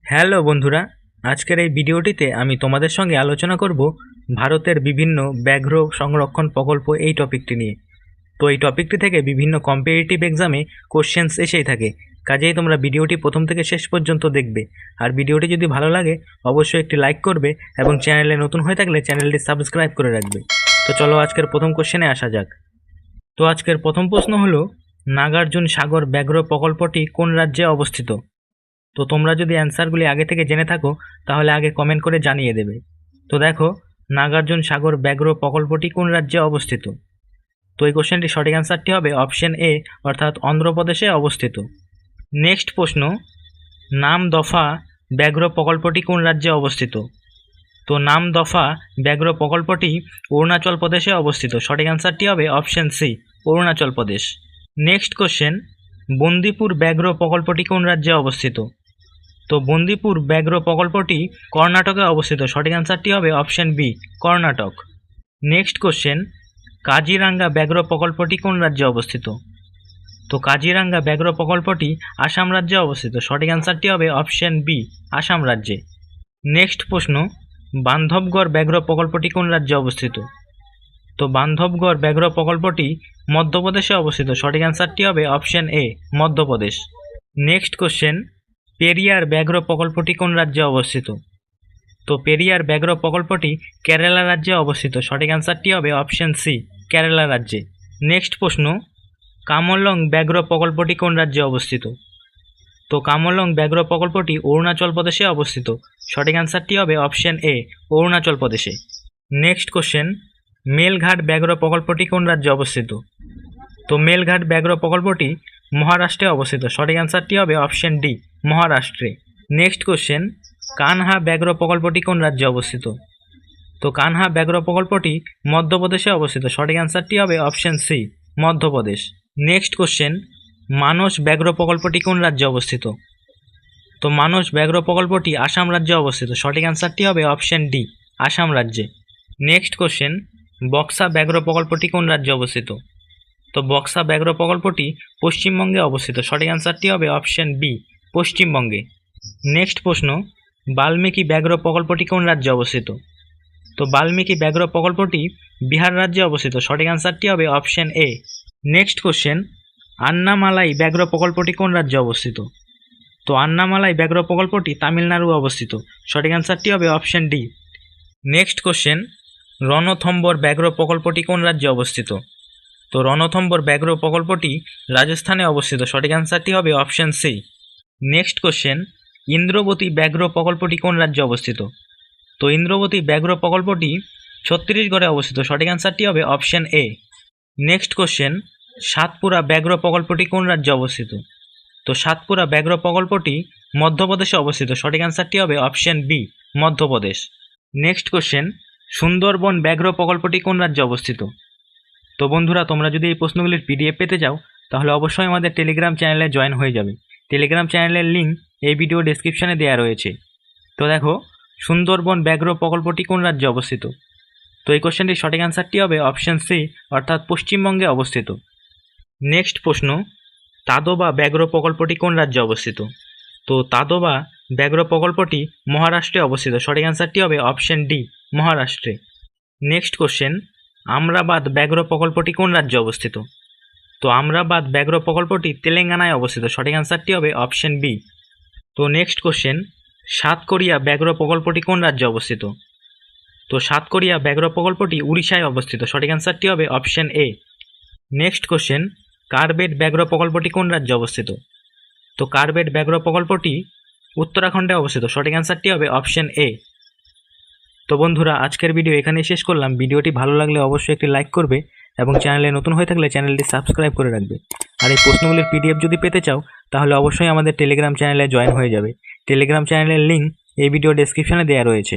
Hello বন্ধুরা, আজকের এই ভিডিওটিতে আমি তোমাদের সঙ্গে আলোচনা করব ভারতের বিভিন্ন ব্যাঘ্র সংরক্ষণ প্রকল্প এই টপিকটি নিয়ে। তো এই টপিকটি থেকে বিভিন্ন কম্পিটিটিভ এক্সামে কোশ্চেন্স এসেই থাকে, কাজেই তোমরা ভিডিওটি প্রথম থেকে শেষ পর্যন্ত দেখবে। আর ভিডিওটি যদি ভালো লাগে অবশ্যই একটি লাইক করবে এবং চ্যানেলে নতুন হয়ে থাকলে চ্যানেলটি সাবস্ক্রাইব করে রাখবে। তো চলো আজকের প্রথম কোশ্চেনে আসা যাক। তো আজকের প্রথম প্রশ্ন হলো, নাগার্জুন সাগর ব্যাঘ্র প্রকল্পটি কোন রাজ্যে অবস্থিত? তো তোমরা যদি অ্যান্সারগুলি আগে থেকে জেনে থাকো তাহলে আগে কমেন্ট করে জানিয়ে দেবে। তো দেখো, নাগার্জুন সাগর ব্যাঘ্র প্রকল্পটি কোন রাজ্যে অবস্থিত? তো এই কোশ্চেনটির সঠিক অ্যান্সারটি হবে অপশন এ, অর্থাৎ অন্ধ্রপ্রদেশে অবস্থিত। নেক্সট প্রশ্ন, নাম দফা ব্যাঘ্র প্রকল্পটি কোন রাজ্যে অবস্থিত? তো নাম দফা ব্যাঘ্র প্রকল্পটি অরুণাচল প্রদেশে অবস্থিত। সঠিক অ্যান্সারটি হবে option C, Arunachal Pradesh. Next question, Bandipur ব্যাঘ্র প্রকল্পটি কোন রাজ্যে অবস্থিত? তো বন্দিপুর ব্যাঘ্র প্রকল্পটি কর্ণাটকে অবস্থিত। সঠিক অ্যান্সারটি হবে option B, Karnataka. Next question, Kaziranga ব্যাঘ্র প্রকল্পটি কোন রাজ্যে অবস্থিত? তো কাজিরাঙ্গা ব্যাঘ্র প্রকল্পটি আসাম রাজ্যে অবস্থিত। সঠিক অ্যান্সারটি হবে অপশন বি, আসাম রাজ্যে। নেক্সট প্রশ্ন, বান্ধবগড় ব্যাঘ্র প্রকল্পটি কোন রাজ্যে অবস্থিত? তো বান্ধবগড় ব্যাঘ্র প্রকল্পটি মধ্যপ্রদেশে অবস্থিত। সঠিক অ্যান্সারটি হবে option A, Madhya Pradesh. Next question, Periyar ব্যাঘ্র প্রকল্পটি কোন রাজ্যে অবস্থিত? তো পেরিয়ার ব্যাঘ্র প্রকল্পটি কেরালা রাজ্যে অবস্থিত। সঠিক অ্যান্সারটি হবে অপশন সি, কেরালা রাজ্যে। নেক্সট প্রশ্ন, কামলং ব্যাঘ্র প্রকল্পটি কোন রাজ্যে অবস্থিত? তো কামলং ব্যাঘ্র প্রকল্পটি অরুণাচল প্রদেশে অবস্থিত। সঠিক অ্যান্সারটি হবে অপশন এ, অরুণাচল প্রদেশে। নেক্সট কোশ্চেন, মেলঘাট ব্যাঘ্র প্রকল্পটি কোন রাজ্যে অবস্থিত? তো মেলঘাট ব্যাঘ্র প্রকল্পটি মহারাষ্ট্রে অবস্থিত। সঠিক অ্যান্সারটি হবে অপশন ডি, মহারাষ্ট্রে। নেক্সট কোশ্চেন, কানহা ব্যাঘ্র প্রকল্পটি কোন রাজ্যে অবস্থিত? তো কানহা ব্যাঘ্র প্রকল্পটি মধ্যপ্রদেশে অবস্থিত। সঠিক অ্যান্সারটি হবে option C, Madhya Pradesh. Next question, Manas ব্যাঘ্র প্রকল্পটি কোন রাজ্যে অবস্থিত? তো মানস ব্যাঘ্র প্রকল্পটি আসাম রাজ্যে অবস্থিত। সঠিক অ্যান্সারটি হবে অপশন ডি, আসাম রাজ্যে। নেক্সট কোশ্চেন, বক্সা ব্যাঘ্র প্রকল্পটি কোন রাজ্যে অবস্থিত? তো বক্সা ব্যাঘ্র প্রকল্পটি পশ্চিমবঙ্গে অবস্থিত। সঠিক অ্যান্সারটি হবে অপশন বি, পশ্চিমবঙ্গে। নেক্সট প্রশ্ন, বাল্মীকি ব্যাঘ্র প্রকল্পটি কোন রাজ্যে অবস্থিত? তো বাল্মীকি ব্যাঘ্র প্রকল্পটি বিহার রাজ্যে অবস্থিত। সঠিক অ্যান্সারটি হবে option A. Next question, Annamalai ব্যাঘ্র প্রকল্পটি কোন রাজ্যে অবস্থিত? তো আন্নামালাই ব্যাঘ্র প্রকল্পটি তামিলনাড়ু অবস্থিত। সঠিক অ্যান্সারটি হবে option D. Next question, Ranthambore ব্যাঘ্র প্রকল্পটি কোন রাজ্যে অবস্থিত? তো রণথম্বর ব্যাঘ্র প্রকল্পটি রাজস্থানে অবস্থিত। সঠিক অ্যান্সারটি হবে option C. Next question, Indravati ব্যাঘ্র প্রকল্পটি কোন রাজ্যে অবস্থিত? তো ইন্দ্রবতী ব্যাঘ্র প্রকল্পটি ছত্তিশগড়ে অবস্থিত। সঠিক অ্যান্সারটি হবে option A. Next question, Satpura ব্যাঘ্র প্রকল্পটি কোন রাজ্যে অবস্থিত? তো সাতপুরা ব্যাঘ্র প্রকল্পটি মধ্যপ্রদেশে অবস্থিত। সঠিক অ্যান্সারটি হবে option B, Madhya Pradesh. Next question, Sundarban ব্যাঘ্র প্রকল্পটি কোন রাজ্যে অবস্থিত? তো বন্ধুরা, তোমরা যদি এই প্রশ্নগুলির পিডিএফ পেতে চাও তাহলে অবশ্যই আমাদের টেলিগ্রাম চ্যানেলে জয়েন হয়ে যাবে। টেলিগ্রাম চ্যানেলের লিঙ্ক এই ভিডিও ডেসক্রিপশনে দেওয়া রয়েছে। তো দেখো, সুন্দরবন ব্যাঘ্র প্রকল্পটি কোন রাজ্যে অবস্থিত? তো এই কোশ্চেনটির সঠিক অ্যান্সারটি হবে অপশন সি, অর্থাৎ পশ্চিমবঙ্গে অবস্থিত। নেক্সট প্রশ্ন, তাদোবা ব্যাঘ্র প্রকল্পটি কোন রাজ্যে অবস্থিত? তো তাদোবা ব্যাঘ্র প্রকল্পটি মহারাষ্ট্রে অবস্থিত। সঠিক অ্যান্সারটি হবে অপশন ডি, মহারাষ্ট্রে। নেক্সট কোশ্চেন, আমরাবাদ ব্যাঘ্র প্রকল্পটি কোন রাজ্যে অবস্থিত? তো আমরাবাদ ব্যাঘ্র প্রকল্পটি তেলেঙ্গানায় অবস্থিত। সঠিক অ্যান্সারটি হবে অপশন বি। তো নেক্সট কোশ্চেন, সাতকড়িয়া ব্যাঘ্র প্রকল্পটি কোন রাজ্যে অবস্থিত? তো সাতকড়িয়া ব্যাঘ্র প্রকল্পটি উড়িষ্যায় অবস্থিত। সঠিক অ্যান্সারটি হবে অপশন এ। নেক্সট কোশ্চেন, কার্বেট ব্যাঘ্র প্রকল্পটি কোন রাজ্যে অবস্থিত? তো কার্বেট ব্যাঘ্র প্রকল্পটি উত্তরাখণ্ডে অবস্থিত। সঠিক অ্যান্সারটি হবে অপশন এ। তো বন্ধুরা, আজকের ভিডিও এখানেই শেষ করলাম। ভিডিওটি ভালো লাগলে অবশ্যই একটি লাইক করবে এবং চ্যানেলে নতুন হয়ে থাকলে চ্যানেলটি সাবস্ক্রাইব করে রাখবে। আর এই প্রশ্নগুলির পিডিএফ যদি পেতে চাও তাহলে অবশ্যই আমাদের টেলিগ্রাম চ্যানেলে জয়েন হয়ে যাবে। টেলিগ্রাম চ্যানেলের লিঙ্ক এই ভিডিও ডেসক্রিপশনে দেওয়া রয়েছে।